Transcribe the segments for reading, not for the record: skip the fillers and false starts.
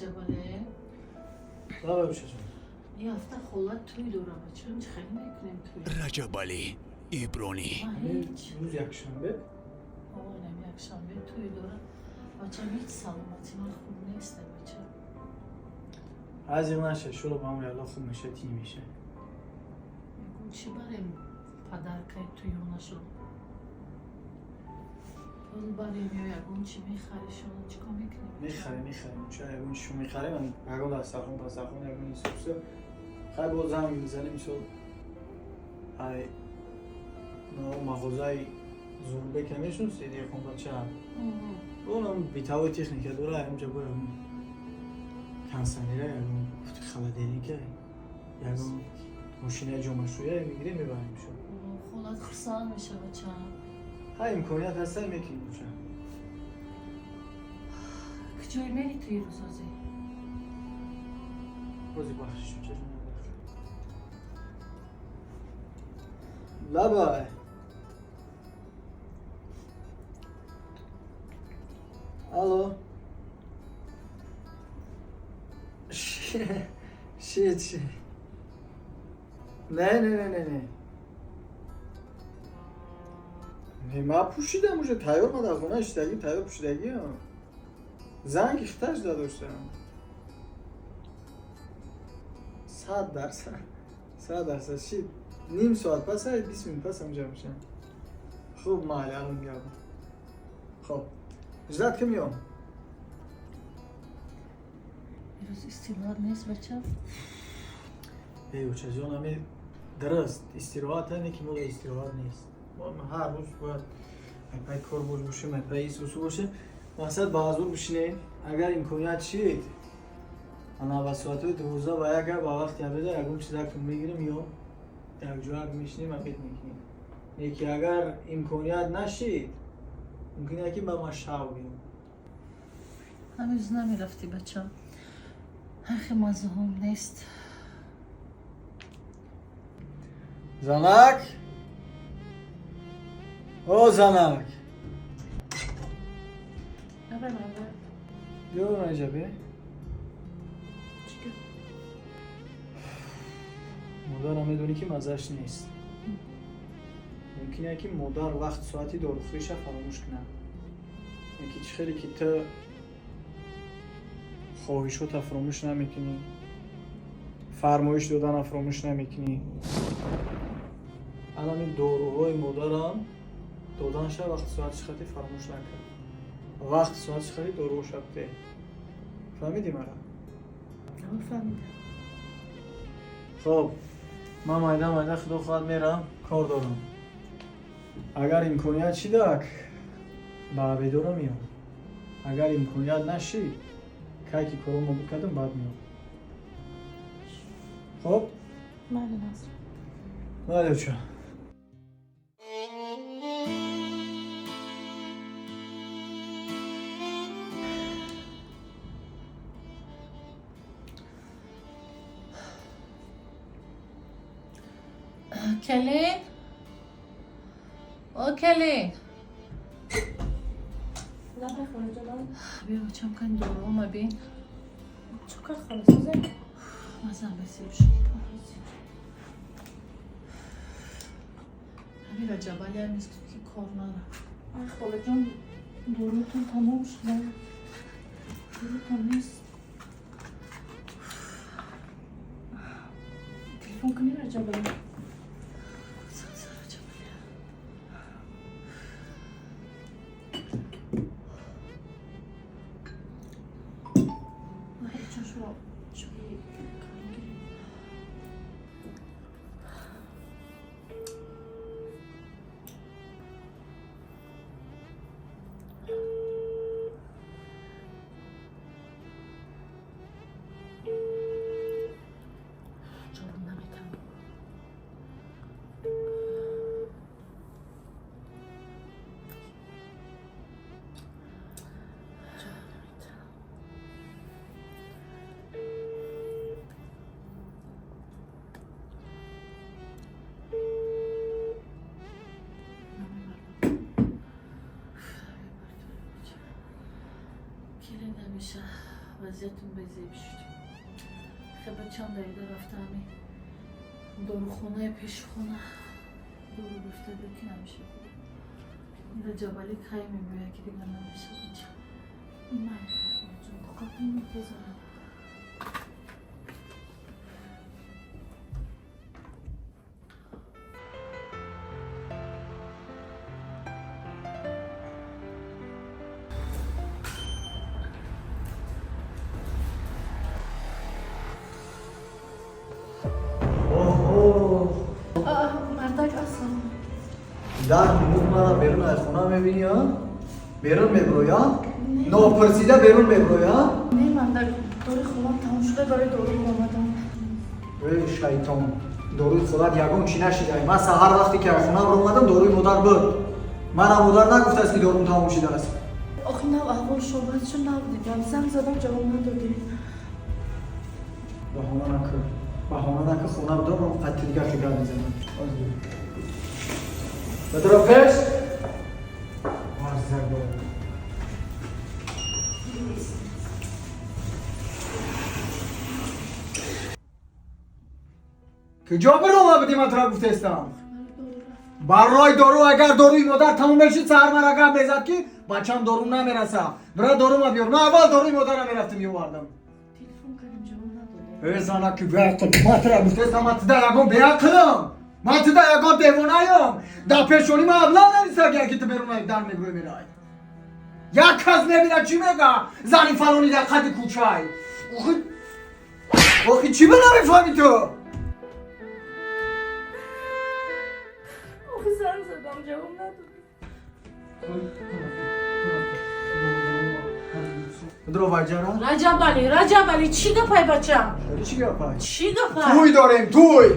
Rajabale. Lava bir şey söyle. Bir hafta kola tüy doğrama. Çırın çıkarım eklerim tüy. Rajabali İbroni. Hiç. Yüz yakışan be. Oğlum akşam bir tüy doğra. Bacam hiç sağlamatına ne ister bacam. Az nasze, şöyle bana ya lafı meşet yemişe. Gülçi barem padarkay tüy ona şu. Pul barem ya gülçi میخره شما چیکار میکنی؟ میخریم چون اون شو میخره من اگه ساخون با ساخون اگه نیست خیلی باز هم میزنیم سو های نو مغازه زور بکنیشون سیدی خون بچه هم اونم بیتاوی تکنیکه دوره اینجا باید کنسانیره اون خبرداری که یکم ماشینه جمعشویه میگیریم میبریم شو خودت خرسان میشه بچم ها امکانیت هسته میکنیم بچه کجای میری توی روزازی؟ بازی بخششون چه جونه لبای الو چی نه من پوشیدم اونجا تیار ما در خونه اشتگی تیار پوشیدگی ها زنگ اختش داشتم 100% چی نیم ساعت پس 20 minut پس اونجا میشم خوب مالی الان میام خب اجازت که میام روز استراحت نیست بچم؟ ایو چه جان همی درست استراحت هنه که مولا استراحت نیست ما هر روز باید پای کار باشه پای سوسو باشه مقصد بازور بشینه اگر امکانیت شید انا با ساعت 12 و اگر با وقت بده اگه چیزا که میگیریم یا در جواب میشنیم و پیت میکنیم یکی اگر امکانیت نشید ممکنه که با ما شاو بیم هنوز نمیرفتی بچم خیلی مزه هم نیست زنک او زنک بیا نجابه مادر هم میدونی که مزهش نیست ممکنه که مادر وقت ساعتی داروخوریش فراموش کنه یکی چه خیلی که تا خواهشات فراموش نمیکنی فرمایش دادن فراموش نمیکنی الان این داروهای مادرم دادنش وقت ساعتش خیلی فراموش نکرد وقت ساعتش خیلی دارو شبته فهمیدی مرا؟ فهمیدم خب من مایده خدا خواهد میرم کار دارم اگر امکانیت شدک با بدورم میام اگر امکانیت نشید که کارمو بکردم بعد میام خب؟ بله چه کلین او کلین بیا بچم کن دورو ما بین چقدر خلاص زن مزم بسیب شد همین را جبالی هم نیست که کار نرم خاله جان دوروتون تمام شد دوروتون نیست تلفن کنی را جبالی وضعیتون بزیب شد. خیلی چند دقیقه رفتم داروخونه پیش خونه دارو گفته که نمیشه بود. این جبالی کهی میبوید که دیگه نمیشه بچه. من قبل بزنم. مردک اصلا در میمون مرا بیرون از خونه میبینی ها؟ بیرون میبروی ها؟ ناپرسیده بیرون میبروی ها؟ نه مردک داری خودم تمام شده برای دارو آمدم. ای شیطان داروی خودت یگان چی نشیده. من سحر وقتی که از خونه اومدم داروی مادر بود. من مادر نگفته است که داروم تمام شده است. آخه نه احوال شما نبودیم زنگ زدم جواب ندادی. بهانه نکن خونه رو دارم قطع دیگه خیلی میزنم. بدرو پیش کجا برو بدیم اترا گفته استم برای دارو اگر داروی مادر تموم بشید سهر من اگر بزد که بچم دارو نمیرسه برای دارو ما بیار نه اول داروی مادر میرفتم میوردم تلفن کردیم جواب ندادی. ای زنه که بیاقل ما اترا گفته استم من تده یکم بیاقلم من تده یکم دیوانه ایم در پیشونی ما ابلا نمیسه که تو بیرون در میگوی میرای یک کس میبینه چی میگه زنی فلانی در قد کوچای آخی چی به نمیفهمی تو آخه زنگ زدم جواب ندادی. درو وجرا رجب علی چی گپای بچم؟ چی گپای چی گپای؟ توی داریم توی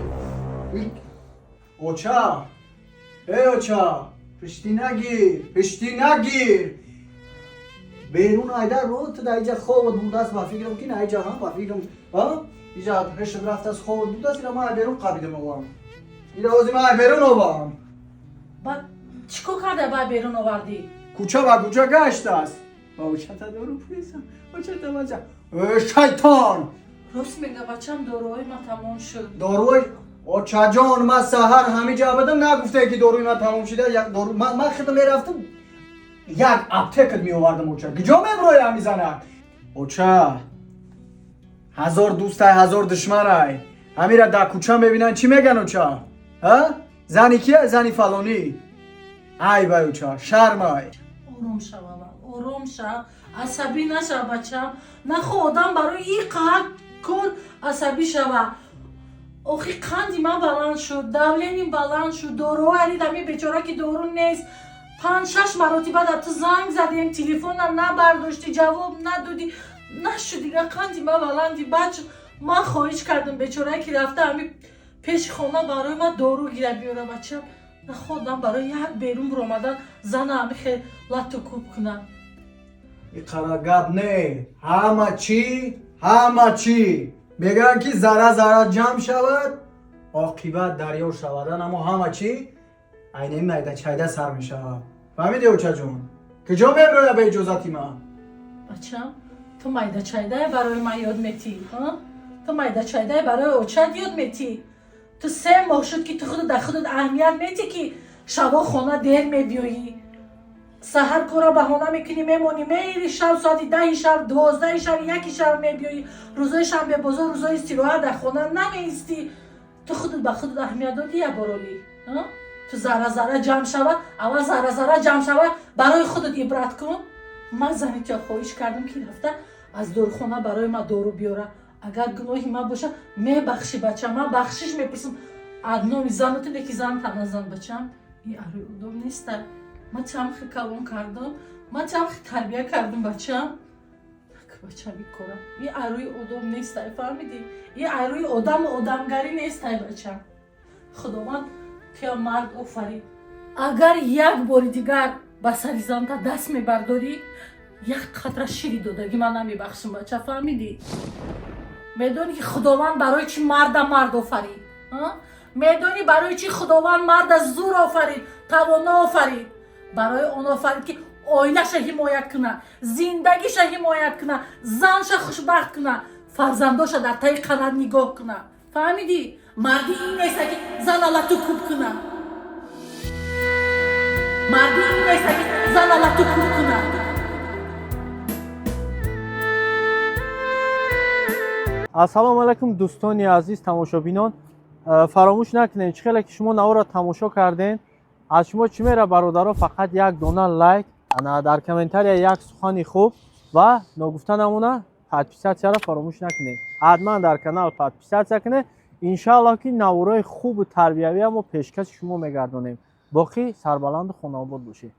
اوچا ای اوچا پشتی نگیر بیرون ایده رو تو در اینجا خواب بوده است با فکرم که نه اینجا هم با فکرم اینجا پشت رفت از خواب بوده است اینا ما بیرون قبیده موام اینا اوزی ما بیرون آوام با چیکو کرده با بیرون آوردی؟ کوچه با کوچه گشت است با اوچا تا دارو پویسم اوچا تا بچه شیطان راست میگه بچم داروهای ما تمام شد داروی اوچا جان من سهر همیجا بدم نگفته که داروی من تمام شده یک دارو من خودم میرفتم یک اپتیکت می آوردم اوچا کجا میبروی همیزنه اوچا 1000 دوست های 1000 دشمن های همیره در کوچه میبینن چی میگن اوچا ها زنی کیه زنی فلانی ای بای اوچا شرم های آروم شو بابا آروم شو عصبی نشو بچم نخو آدم برای این قدر کن عصبی شو آخی قندی من بلند شد دولینیم بلند شد دارو علی دمی بیچاره که دارو نیست 5-6 مرتبه در تو زنگ زدیم تلفنم نبرداشتی جواب ندادی نشد دیگه قندی من بلندی بچه من خواهش کردم بیچاره که رفته همی پیش خونه برای من دارو گیره بیاره بچم خودم برای یک بیرون بر آمدن زن همی خیلی لطو کوب کنم این قراگب نه همه چی بگن که ذره جمع شود عاقبت دریا شودن اما همه چی اینه میده چایده سر میشه فهمیدی اوچا جون کجا میبره به اجازتی من بچم تو مایده چایده برای من یاد میتی تو مایده چایده برای اوچت یاد میتی تو 3 ماه شد که تو خودت در خودت اهمیت میتی که شبا خونه دیر میبیایی سحر کورا بهانه میکنی میمونی میری شب ساعتی 10 شب 12 شب 1 شب میبیایی روزای شنبه بازار روزای استراحت در خونه نمیستی تو خودت به خودت اهمیت دادی یا برالی تو ذره جمع شود اول ذره جمع شود برای خودت عبرت کن من زنی که خواهش کردم که رفته از داروخانه برای ما دارو بیاره اگر گناهی من باشه میبخشی بچم من بخشش میپرسم ادنامی زنتون یکی زن تنها زن بچم این اره ادام نیست من چم خیلی کلام کردم من چم خیلی تربیه کردم بچم بچه بیکارم این اره ادام نیست فهمیدی این اره آدمگری نیست بچم خداوند که مرد آفرید اگر یک بار دیگر با سری زن تا دست میبرداری یک قطره شیری دادگی من نمیبخشم بچه فهمیدی میدونی که خداوند برای چی مرد آفرید میدونی برای چی خداوند مرد از زور آفرید توانا آفرید برای اون آفرید که оилаша ҳимоят кунад, зиндагиша ҳимоят кунад, занша хушбахт кунад, фарзандоша дар таи қанат нигоҳ кунад. фаҳмидӣ? марди ин неста ки зан алату кӯб кунад. марди ин неста ки зан алату кӯб кунад. ассалому алайкум дӯстони азиз тамошобинон, фаромӯш накунед чӣ хеле ки шумо наворо тамошо карден, аз шумо чӣ мера бародаро, фақат як дона лайк, дар комментария як сухани хуб ва ногуфта намуна подписатсияро фаромӯш накунед. ҳатман дар канал подписатсия кунед. иншааллоҳ ки навораи хубу тарбиявиамо пешкаши шумо мегардонем. боқӣ сарбаланду хонобод бошед.